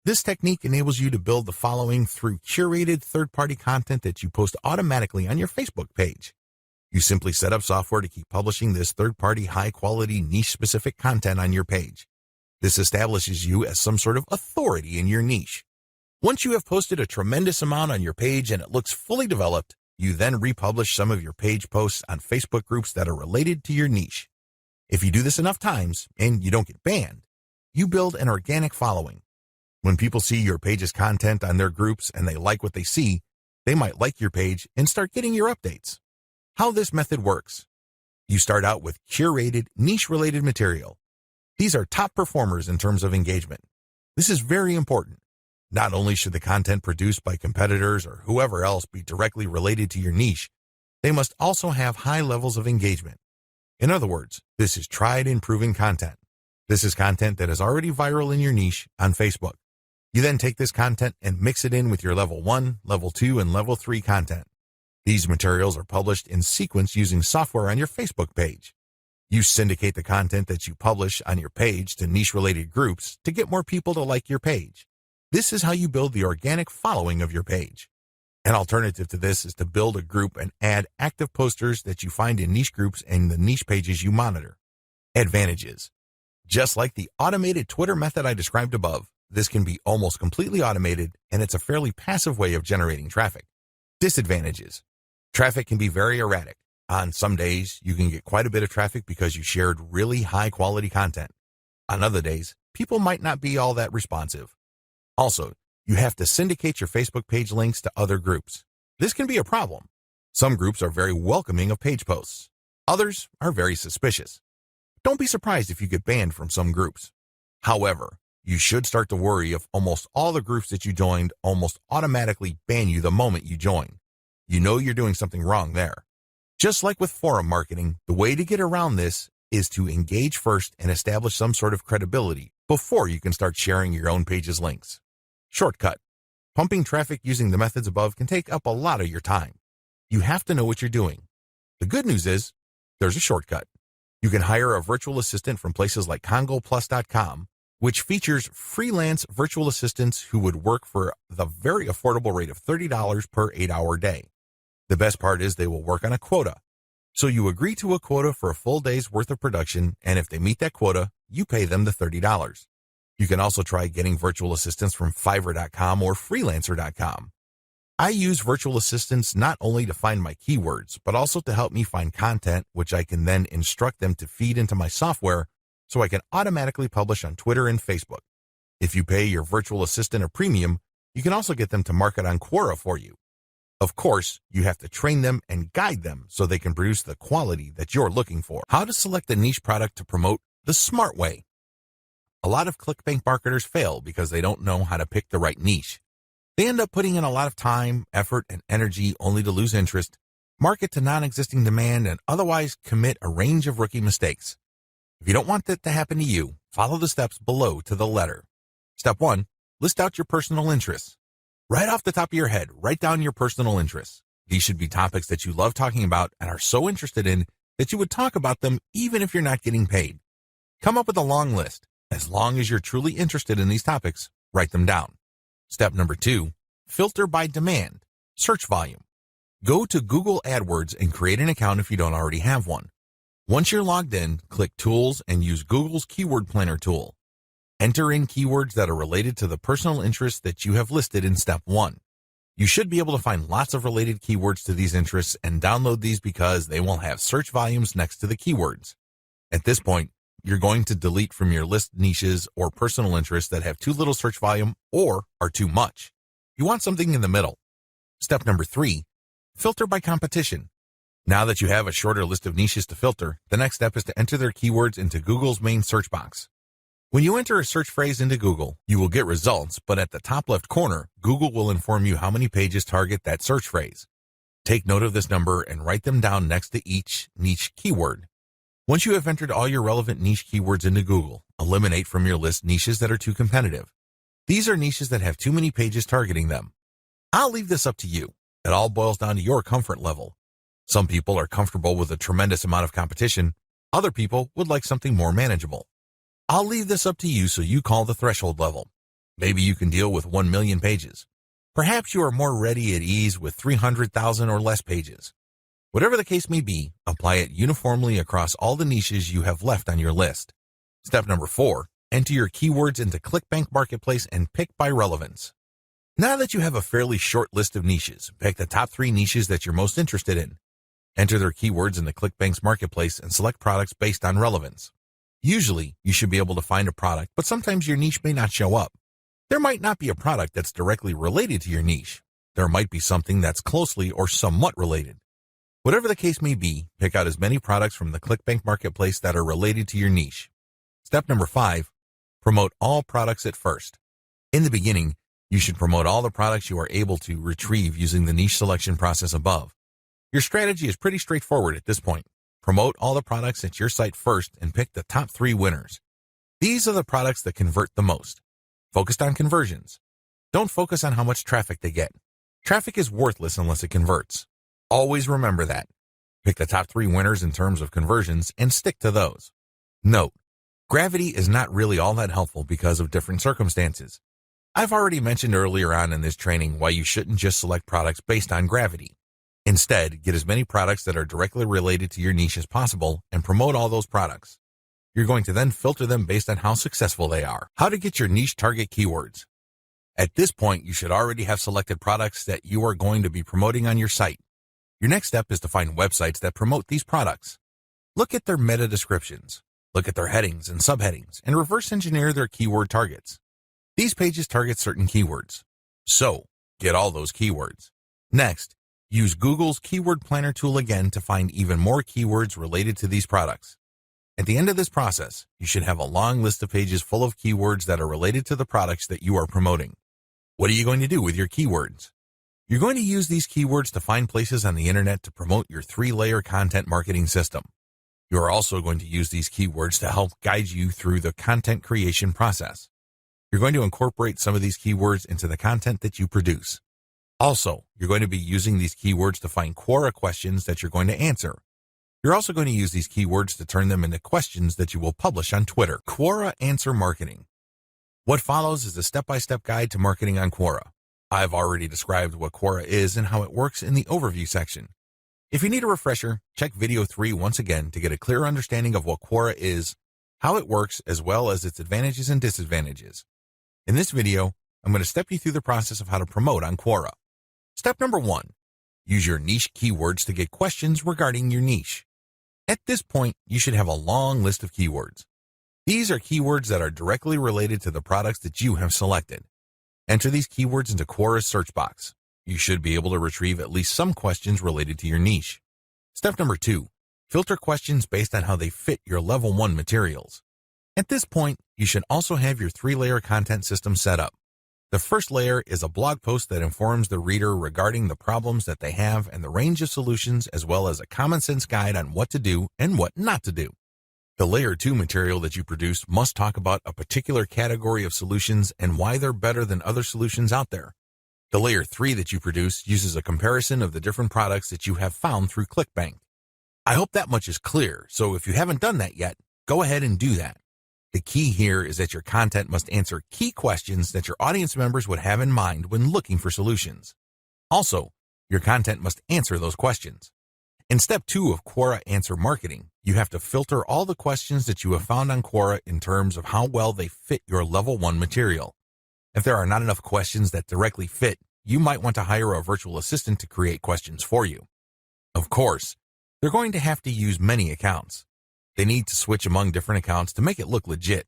S1: This technique enables you to build the following through curated third-party content that you post automatically on your Facebook page. You simply set up software to keep publishing this third-party high-quality niche-specific content on your page. This establishes you as some sort of authority in your niche. Once you have posted a tremendous amount on your page and it looks fully developed, you then republish some of your page posts on Facebook groups that are related to your niche. If you do this enough times and you don't get banned, you build an organic following. When people see your page's content on their groups and they like what they see, they might like your page and start getting your updates. How this method works. You start out with curated, niche-related material. These are top performers in terms of engagement. This is very important. Not only should the content produced by competitors or whoever else be directly related to your niche, they must also have high levels of engagement. In other words, this is tried and proven content. This is content that is already viral in your niche on Facebook. You then take this content and mix it in with your level 1, level 2, and level 3 content. These materials are published in sequence using software on your Facebook page. You syndicate the content that you publish on your page to niche-related groups to get more people to like your page. This is how you build the organic following of your page. An alternative to this is to build a group and add active posters that you find in niche groups and the niche pages you monitor. Advantages. Just like the automated Twitter method I described above, this can be almost completely automated, and it's a fairly passive way of generating traffic. Disadvantages. Traffic can be very erratic. On some days, you can get quite a bit of traffic because you shared really high-quality content. On other days, people might not be all that responsive. Also, you have to syndicate your Facebook page links to other groups. This can be a problem. Some groups are very welcoming of page posts. Others are very suspicious. Don't be surprised if you get banned from some groups. However, you should start to worry if almost all the groups that you joined almost automatically ban you the moment you join. You know you're doing something wrong there. Just like with forum marketing, the way to get around this is to engage first and establish some sort of credibility before you can start sharing your own page's links. Shortcut. Pumping traffic using the methods above can take up a lot of your time. You have to know what you're doing. The good news is, there's a shortcut. You can hire a virtual assistant from places like CongoPlus.com, which features freelance virtual assistants who would work for the very affordable rate of $30 per 8-hour day. The best part is they will work on a quota. So you agree to a quota for a full day's worth of production, and if they meet that quota, you pay them the $30. You can also try getting virtual assistants from Fiverr.com or Freelancer.com. I use virtual assistants not only to find my keywords, but also to help me find content, which I can then instruct them to feed into my software so I can automatically publish on Twitter and Facebook. If you pay your virtual assistant a premium, you can also get them to market on Quora for you. Of course, you have to train them and guide them so they can produce the quality that you're looking for. How to select a niche product to promote the smart way. A lot of Clickbank marketers fail because they don't know how to pick the right niche. They end up putting in a lot of time, effort, and energy only to lose interest, market to non-existing demand, and otherwise commit a range of rookie mistakes. If you don't want that to happen to you, follow the steps below to the letter. Step 1. List out your personal interests. Right off the top of your head, write down your personal interests. These should be topics that you love talking about and are so interested in that you would talk about them even if you're not getting paid. Come up with a long list. As long as you're truly interested in these topics, write them down. Step number 2, filter by demand, search volume. Go to Google AdWords and create an account if you don't already have one. Once you're logged in, click Tools and use Google's Keyword Planner tool. Enter in keywords that are related to the personal interests that you have listed in Step 1. You should be able to find lots of related keywords to these interests and download these because they will have search volumes next to the keywords. At this point, you're going to delete from your list niches or personal interests that have too little search volume or are too much. You want something in the middle. Step number 3, filter by competition. Now that you have a shorter list of niches to filter, the next step is to enter their keywords into Google's main search box. When you enter a search phrase into Google, you will get results, but at the top left corner, Google will inform you how many pages target that search phrase. Take note of this number and write them down next to each niche keyword. Once you have entered all your relevant niche keywords into Google, eliminate from your list niches that are too competitive. These are niches that have too many pages targeting them. I'll leave this up to you. It all boils down to your comfort level. Some people are comfortable with a tremendous amount of competition. Other people would like something more manageable. I'll leave this up to you so you call the threshold level. Maybe you can deal with 1 million pages. Perhaps you are more ready at ease with 300,000 or less pages. Whatever the case may be, apply it uniformly across all the niches you have left on your list. Step number 4, enter your keywords into Clickbank Marketplace and pick by relevance. Now that you have a fairly short list of niches, pick the top 3 niches that you're most interested in. Enter their keywords into Clickbank's Marketplace and select products based on relevance. Usually, you should be able to find a product, but sometimes your niche may not show up. There might not be a product that's directly related to your niche. There might be something that's closely or somewhat related. Whatever the case may be, pick out as many products from the Clickbank Marketplace that are related to your niche. Step number 5, promote all products at first. In the beginning, you should promote all the products you are able to retrieve using the niche selection process above. Your strategy is pretty straightforward at this point. Promote all the products at your site first and pick the top 3 winners. These are the products that convert the most. Focused on conversions. Don't focus on how much traffic they get. Traffic is worthless unless it converts. Always remember that. Pick the top 3 winners in terms of conversions and stick to those. Note, gravity is not really all that helpful because of different circumstances. I've already mentioned earlier on in this training why you shouldn't just select products based on gravity. Instead, get as many products that are directly related to your niche as possible and promote all those products. You're going to then filter them based on how successful they are. How to get your niche target keywords. At this point, you should already have selected products that you are going to be promoting on your site. Your next step is to find websites that promote these products. Look at their meta descriptions. Look at their headings and subheadings and reverse engineer their keyword targets. These pages target certain keywords. So, get all those keywords. Next, use Google's Keyword Planner tool again to find even more keywords related to these products. At the end of this process, you should have a long list of pages full of keywords that are related to the products that you are promoting. What are you going to do with your keywords? You're going to use these keywords to find places on the internet to promote your 3-layer content marketing system. You are also going to use these keywords to help guide you through the content creation process. You're going to incorporate some of these keywords into the content that you produce. Also, you're going to be using these keywords to find Quora questions that you're going to answer. You're also going to use these keywords to turn them into questions that you will publish on Twitter. Quora Answer Marketing. What follows is a step-by-step guide to marketing on Quora. I've already described what Quora is and how it works in the overview section. If you need a refresher, check video 3 once again to get a clear understanding of what Quora is, how it works, as well as its advantages and disadvantages. In this video, I'm going to step you through the process of how to promote on Quora. Step number 1. Use your niche keywords to get questions regarding your niche. At this point, you should have a long list of keywords. These are keywords that are directly related to the products that you have selected. Enter these keywords into Quora's search box. You should be able to retrieve at least some questions related to your niche. Step number 2. Filter questions based on how they fit your level 1 materials. At this point, you should also have your 3-layer content system set up. The first layer is a blog post that informs the reader regarding the problems that they have and the range of solutions, as well as a common sense guide on what to do and what not to do. The layer 2 material that you produce must talk about a particular category of solutions and why they're better than other solutions out there. The layer 3 that you produce uses a comparison of the different products that you have found through Clickbank. I hope that much is clear, so if you haven't done that yet, go ahead and do that. The key here is that your content must answer key questions that your audience members would have in mind when looking for solutions. Also, your content must answer those questions. In step 2 of Quora Answer Marketing, you have to filter all the questions that you have found on Quora in terms of how well they fit your level 1 material. If there are not enough questions that directly fit, you might want to hire a virtual assistant to create questions for you. Of course, they're going to have to use many accounts. They need to switch among different accounts to make it look legit.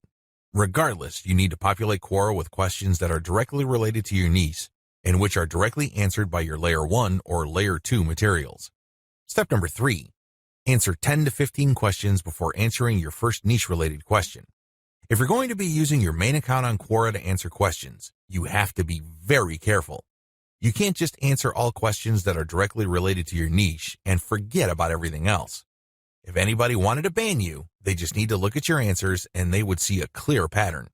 S1: Regardless, you need to populate Quora with questions that are directly related to your niche and which are directly answered by your layer 1 or layer 2 materials. Step number 3. Answer 10 to 15 questions before answering your first niche-related question. If you're going to be using your main account on Quora to answer questions, you have to be very careful. You can't just answer all questions that are directly related to your niche and forget about everything else. If anybody wanted to ban you, they just need to look at your answers and they would see a clear pattern.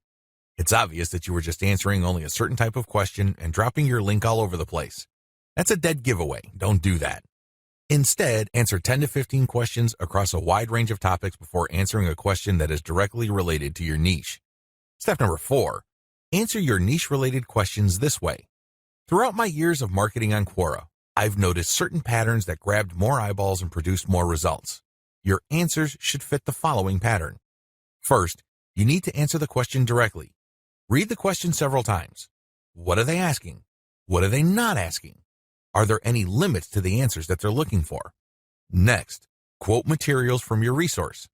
S1: It's obvious that you were just answering only a certain type of question and dropping your link all over the place. That's a dead giveaway. Don't do that. Instead, answer 10 to 15 questions across a wide range of topics before answering a question that is directly related to your niche. Step number 4. Answer your niche-related questions this way. Throughout my years of marketing on Quora, I've noticed certain patterns that grabbed more eyeballs and produced more results. Your answers should fit the following pattern. First, you need to answer the question directly. Read the question several times. What are they asking? What are they not asking? Are there any limits to the answers that they're looking for? Next, quote materials from your resource.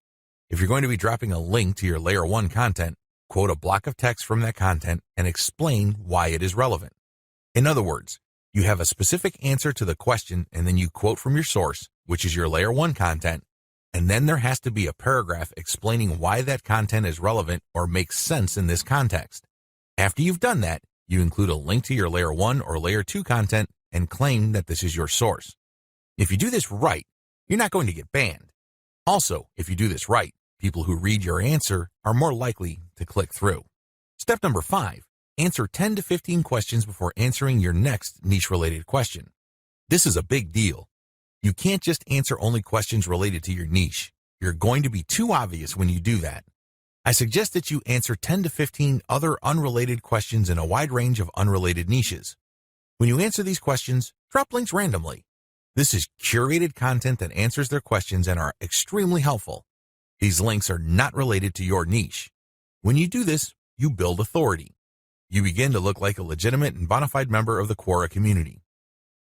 S1: If you're going to be dropping a link to your layer 1 content, quote a block of text from that content and explain why it is relevant. In other words, you have a specific answer to the question and then you quote from your source, which is your layer 1 content, and then there has to be a paragraph explaining why that content is relevant or makes sense in this context. After you've done that, you include a link to your layer 1 or layer 2 content and claim that this is your source. If you do this right, you're not going to get banned. Also, if you do this right, people who read your answer are more likely to click through. Step number 5. Answer 10 to 15 questions before answering your next niche-related question. This is a big deal. You can't just answer only questions related to your niche. You're going to be too obvious when you do that. I suggest that you answer 10 to 15 other unrelated questions in a wide range of unrelated niches. When you answer these questions, drop links randomly. This is curated content that answers their questions and are extremely helpful. These links are not related to your niche. When you do this, you build authority. You begin to look like a legitimate and bona fide member of the Quora community.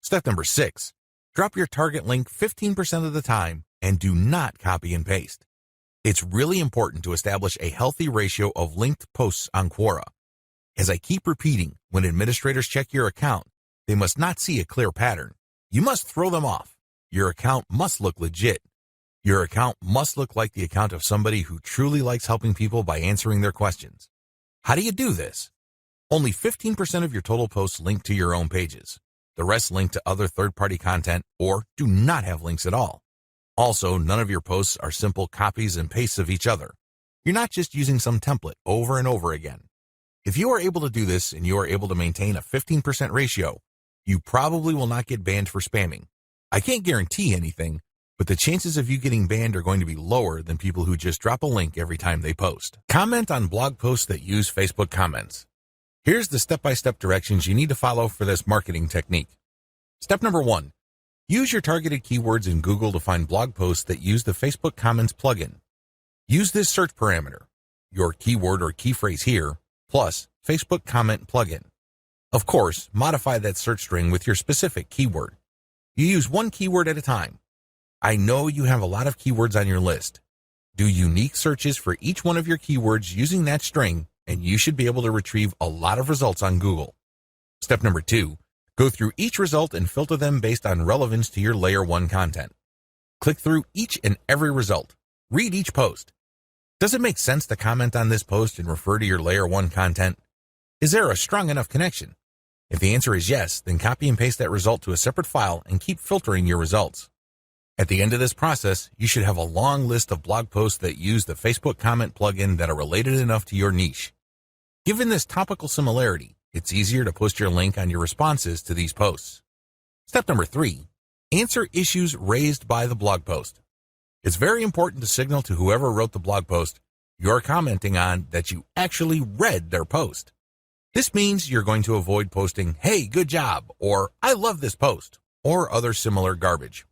S1: Step number 6, drop your target link 15% of the time and do not copy and paste. It's really important to establish a healthy ratio of linked posts on Quora. As I keep repeating, when administrators check your account, they must not see a clear pattern. You must throw them off. Your account must look legit. Your account must look like the account of somebody who truly likes helping people by answering their questions. How do you do this? Only 15% of your total posts link to your own pages. The rest link to other third-party content or do not have links at all. Also, none of your posts are simple copies and pastes of each other. You're not just using some template over and over again. If you are able to do this and you are able to maintain a 15% ratio, you probably will not get banned for spamming. I can't guarantee anything, but the chances of you getting banned are going to be lower than people who just drop a link every time they post. Comment on blog posts that use Facebook comments. Here's the step-by-step directions you need to follow for this marketing technique. Step number 1. Use your targeted keywords in Google to find blog posts that use the Facebook Comments plugin. Use this search parameter, your keyword or key phrase here, plus Facebook Comment plugin. Of course, modify that search string with your specific keyword. You use one keyword at a time. I know you have a lot of keywords on your list. Do unique searches for each one of your keywords using that string, and you should be able to retrieve a lot of results on Google. Step number 2. Go through each result and filter them based on relevance to your Layer 1 content. Click through each and every result. Read each post. Does it make sense to comment on this post and refer to your Layer 1 content? Is there a strong enough connection? If the answer is yes, then copy and paste that result to a separate file and keep filtering your results. At the end of this process, you should have a long list of blog posts that use the Facebook Comment plugin that are related enough to your niche. Given this topical similarity, it's easier to post your link on your responses to these posts. Step number 3. Answer issues raised by the blog post. It's very important to signal to whoever wrote the blog post you're commenting on that you actually read their post. This means you're going to avoid posting, "Hey, good job," or "I love this post," or other similar garbage.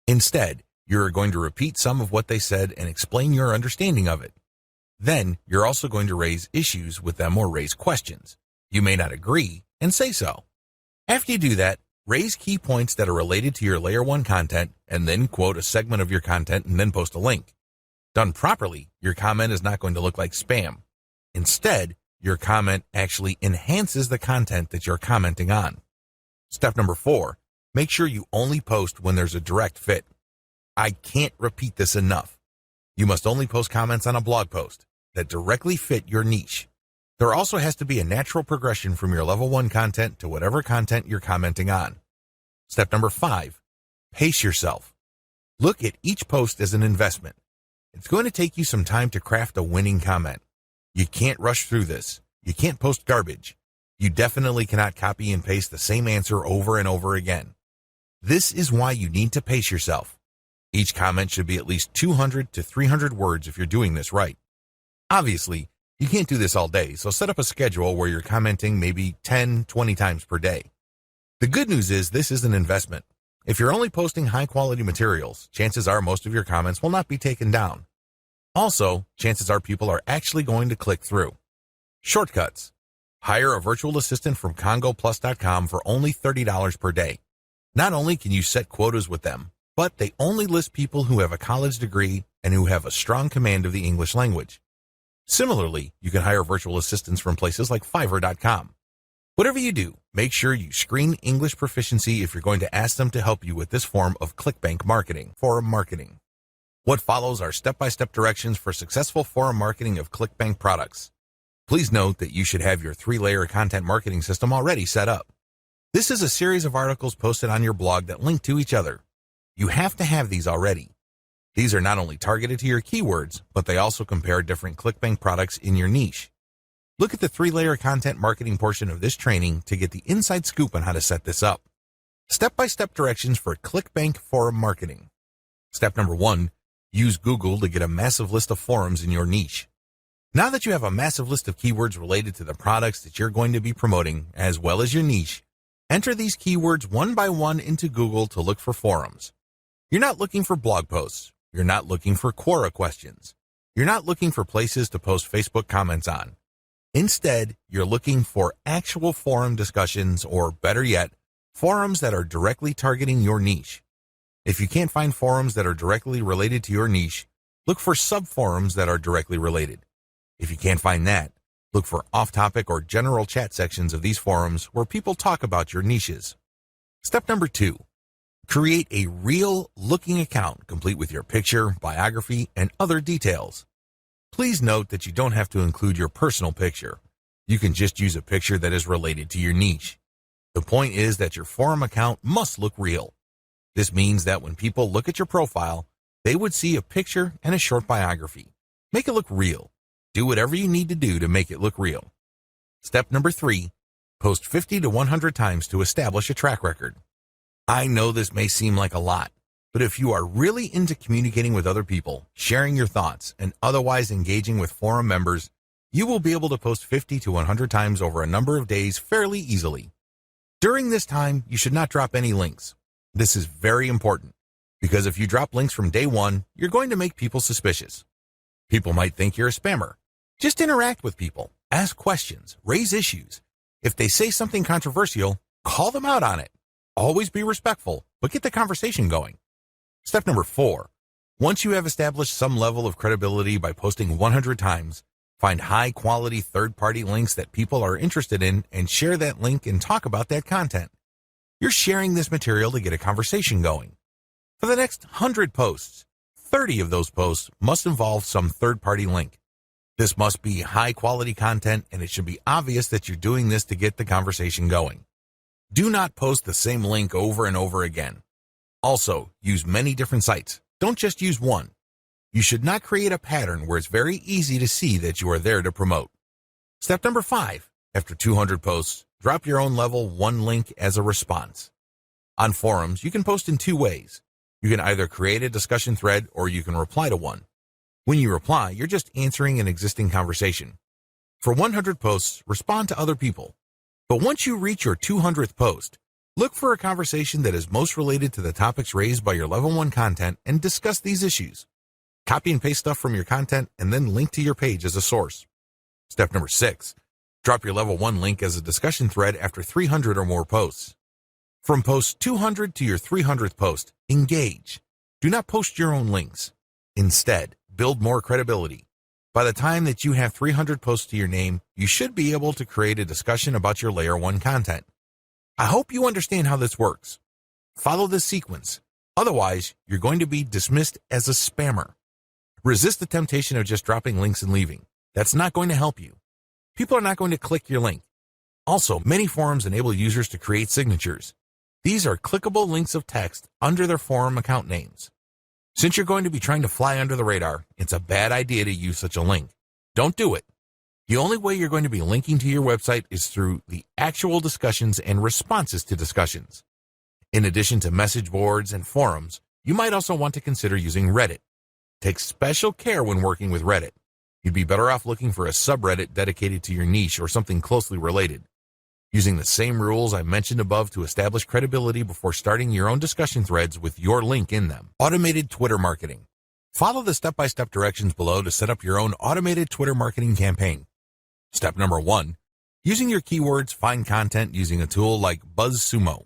S1: Instead, you're going to repeat some of what they said and explain your understanding of it. Then, you're also going to raise issues with them or raise questions. You may not agree, and say so. After you do that, raise key points that are related to your Layer 1 content, and then quote a segment of your content and then post a link. Done properly, your comment is not going to look like spam. Instead, your comment actually enhances the content that you're commenting on. Step number 4. Make sure you only post when there's a direct fit. I can't repeat this enough. You must only post comments on a blog post that directly fit your niche. There also has to be a natural progression from your level 1 content to whatever content you're commenting on. Step number 5. Pace yourself. Look at each post as an investment. It's going to take you some time to craft a winning comment. You can't rush through this. You can't post garbage. You definitely cannot copy and paste the same answer over and over again. This is why you need to pace yourself. Each comment should be at least 200 to 300 words if you're doing this right. Obviously, you can't do this all day, so set up a schedule where you're commenting maybe 10, 20 times per day. The good news is this is an investment. If you're only posting high-quality materials, chances are most of your comments will not be taken down. Also, chances are people are actually going to click through. Shortcuts. Hire a virtual assistant from CongoPlus.com for only $30 per day. Not only can you set quotas with them, but they only list people who have a college degree and who have a strong command of the English language. Similarly, you can hire virtual assistants from places like Fiverr.com. Whatever you do, make sure you screen English proficiency if you're going to ask them to help you with this form of Clickbank marketing, forum marketing. What follows are step-by-step directions for successful forum marketing of Clickbank products. Please note that you should have your 3-layer content marketing system already set up. This is a series of articles posted on your blog that link to each other. You have to have these already. These are not only targeted to your keywords, but they also compare different Clickbank products in your niche. Look at the 3-layer content marketing portion of this training to get the inside scoop on how to set this up. Step-by-step directions for Clickbank forum marketing. Step number 1, use Google to get a massive list of forums in your niche. Now that you have a massive list of keywords related to the products that you're going to be promoting, as well as your niche, enter these keywords one by one into Google to look for forums. You're not looking for blog posts. You're not looking for Quora questions. You're not looking for places to post Facebook comments on. Instead, you're looking for actual forum discussions, or better yet, forums that are directly targeting your niche. If you can't find forums that are directly related to your niche, look for sub-forums that are directly related. If you can't find that, look for off-topic or general chat sections of these forums where people talk about your niches. Step number 2, create a real-looking account complete with your picture, biography, and other details. Please note that you don't have to include your personal picture. You can just use a picture that is related to your niche. The point is that your forum account must look real. This means that when people look at your profile, they would see a picture and a short biography. Make it look real. Do whatever you need to do to make it look real. Step number 3, post 50 to 100 times to establish a track record. I know this may seem like a lot, but if you are really into communicating with other people, sharing your thoughts, and otherwise engaging with forum members, you will be able to post 50 to 100 times over a number of days fairly easily. During this time, you should not drop any links. This is very important, because if you drop links from day 1, you're going to make people suspicious. People might think you're a spammer. Just interact with people, ask questions, raise issues. If they say something controversial, call them out on it. Always be respectful, but get the conversation going. Step number 4, once you have established some level of credibility by posting 100 times, find high-quality third-party links that people are interested in and share that link and talk about that content. You're sharing this material to get a conversation going. For the next 100 posts, 30 of those posts must involve some third-party link. This must be high-quality content, and it should be obvious that you're doing this to get the conversation going. Do not post the same link over and over again. Also, use many different sites. Don't just use one. You should not create a pattern where it's very easy to see that you are there to promote. Step number 5, after 200 posts, drop your own level 1 link as a response. On forums, you can post in 2 ways. You can either create a discussion thread or you can reply to one. When you reply, you're just answering an existing conversation. For 100 posts, respond to other people. But once you reach your 200th post, look for a conversation that is most related to the topics raised by your level 1 content and discuss these issues. Copy and paste stuff from your content and then link to your page as a source. Step number 6, drop your level 1 link as a discussion thread after 300 or more posts. From post 200 to your 300th post, engage. Do not post your own links. Instead, build more credibility. By the time that you have 300 posts to your name, you should be able to create a discussion about your layer 1 content. I hope you understand how this works. Follow this sequence. Otherwise, you're going to be dismissed as a spammer. Resist the temptation of just dropping links and leaving. That's not going to help you. People are not going to click your link. Also, many forums enable users to create signatures. These are clickable links of text under their forum account names. Since you're going to be trying to fly under the radar, it's a bad idea to use such a link. Don't do it. The only way you're going to be linking to your website is through the actual discussions and responses to discussions. In addition to message boards and forums, you might also want to consider using Reddit. Take special care when working with Reddit. You'd be better off looking for a subreddit dedicated to your niche or something closely related. Using the same rules I mentioned above to establish credibility before starting your own discussion threads with your link in them. Automated Twitter marketing. Follow the step-by-step directions below to set up your own automated Twitter marketing campaign. Step number 1, using your keywords, find content using a tool like BuzzSumo.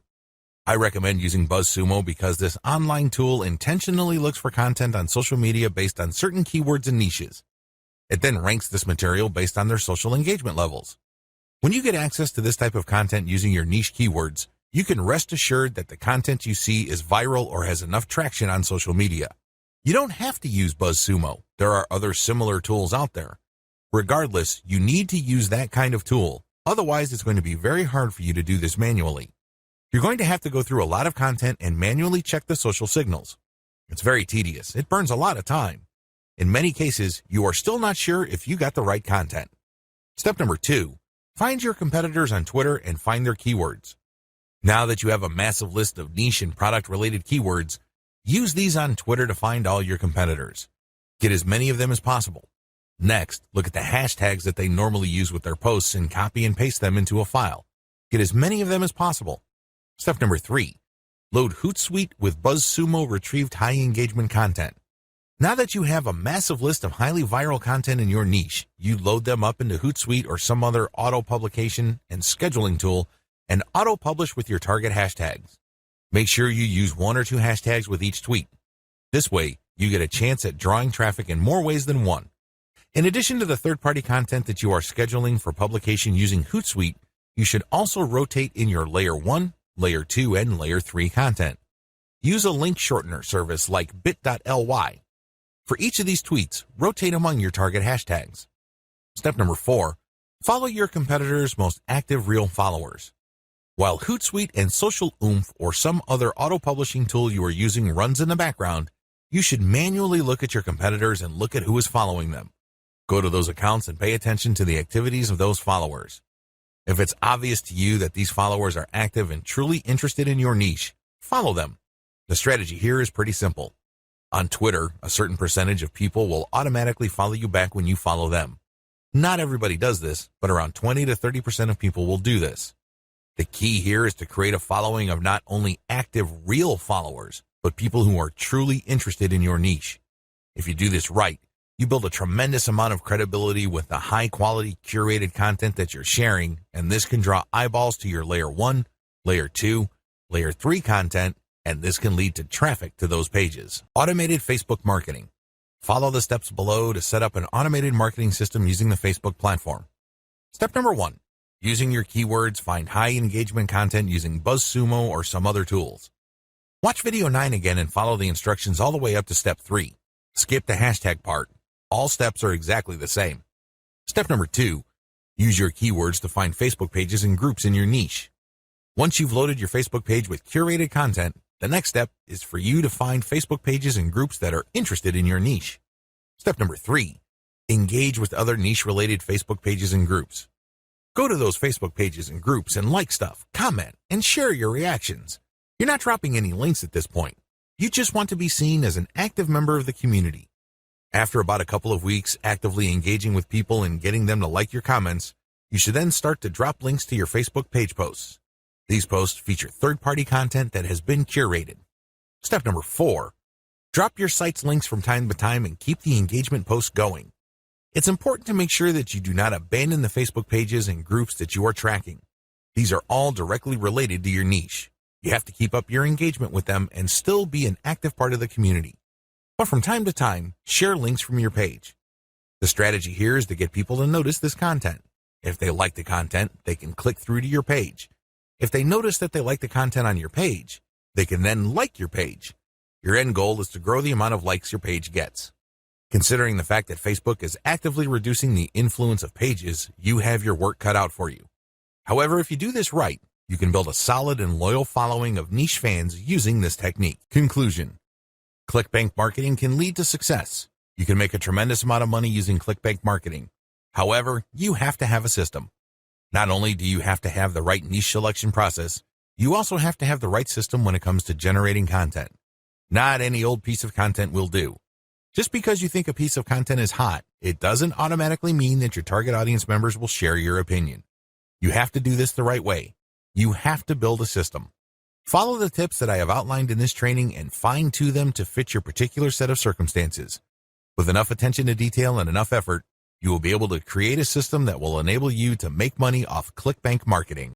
S1: I recommend using BuzzSumo because this online tool intentionally looks for content on social media based on certain keywords and niches. It then ranks this material based on their social engagement levels. When you get access to this type of content using your niche keywords, you can rest assured that the content you see is viral or has enough traction on social media. You don't have to use BuzzSumo. There are other similar tools out there. Regardless, you need to use that kind of tool. Otherwise, it's going to be very hard for you to do this manually. You're going to have to go through a lot of content and manually check the social signals. It's very tedious. It burns a lot of time. In many cases, you are still not sure if you got the right content. Step number 2, find your competitors on Twitter and find their keywords. Now that you have a massive list of niche and product-related keywords, use these on Twitter to find all your competitors. Get as many of them as possible. Next, look at the hashtags that they normally use with their posts and copy and paste them into a file. Get as many of them as possible. Step number 3, load Hootsuite with BuzzSumo retrieved high engagement content. Now that you have a massive list of highly viral content in your niche, you load them up into Hootsuite or some other auto-publication and scheduling tool and auto-publish with your target hashtags. Make sure you use 1 or 2 hashtags with each tweet. This way, you get a chance at drawing traffic in more ways than one. In addition to the third-party content that you are scheduling for publication using Hootsuite, you should also rotate in your Layer 1, Layer 2, and Layer 3 content. Use a link shortener service like bit.ly. For each of these tweets, rotate among your target hashtags. Step number 4, follow your competitors' most active real followers. While Hootsuite and Social Oomph or some other auto-publishing tool you are using runs in the background, you should manually look at your competitors and look at who is following them. Go to those accounts and pay attention to the activities of those followers. If it's obvious to you that these followers are active and truly interested in your niche, follow them. The strategy here is pretty simple. On Twitter, a certain percentage of people will automatically follow you back when you follow them. Not everybody does this, but around 20 to 30% of people will do this. The key here is to create a following of not only active real followers, but people who are truly interested in your niche. If you do this right, you build a tremendous amount of credibility with the high-quality curated content that you're sharing, and this can draw eyeballs to your Layer 1, Layer 2, Layer 3 content, and this can lead to traffic to those pages. Automated Facebook marketing. Follow the steps below to set up an automated marketing system using the Facebook platform. Step number 1, using your keywords, find high engagement content using BuzzSumo or some other tools. Watch video 9 again and follow the instructions all the way up to step 3. Skip the hashtag part. All steps are exactly the same. Step number 2, use your keywords to find Facebook pages and groups in your niche. Once you've loaded your Facebook page with curated content, the next step is for you to find Facebook pages and groups that are interested in your niche. Step number 3, engage with other niche-related Facebook pages and groups. Go to those Facebook pages and groups and like stuff, comment, and share your reactions. You're not dropping any links at this point. You just want to be seen as an active member of the community. After about a couple of weeks actively engaging with people and getting them to like your comments, you should then start to drop links to your Facebook page posts. These posts feature third-party content that has been curated. Step number 4, drop your site's links from time to time and keep the engagement posts going. It's important to make sure that you do not abandon the Facebook pages and groups that you are tracking. These are all directly related to your niche. You have to keep up your engagement with them and still be an active part of the community. But from time to time, share links from your page. The strategy here is to get people to notice this content. If they like the content, they can click through to your page. If they notice that they like the content on your page, they can then like your page. Your end goal is to grow the amount of likes your page gets. Considering the fact that Facebook is actively reducing the influence of pages, you have your work cut out for you. However, if you do this right, you can build a solid and loyal following of niche fans using this technique. Conclusion. Clickbank marketing can lead to success. You can make a tremendous amount of money using Clickbank marketing. However, you have to have a system. Not only do you have to have the right niche selection process, you also have to have the right system when it comes to generating content. Not any old piece of content will do. Just because you think a piece of content is hot, it doesn't automatically mean that your target audience members will share your opinion. You have to do this the right way. You have to build a system. Follow the tips that I have outlined in this training and fine-tune them to fit your particular set of circumstances. With enough attention to detail and enough effort, you will be able to create a system that will enable you to make money off Clickbank marketing.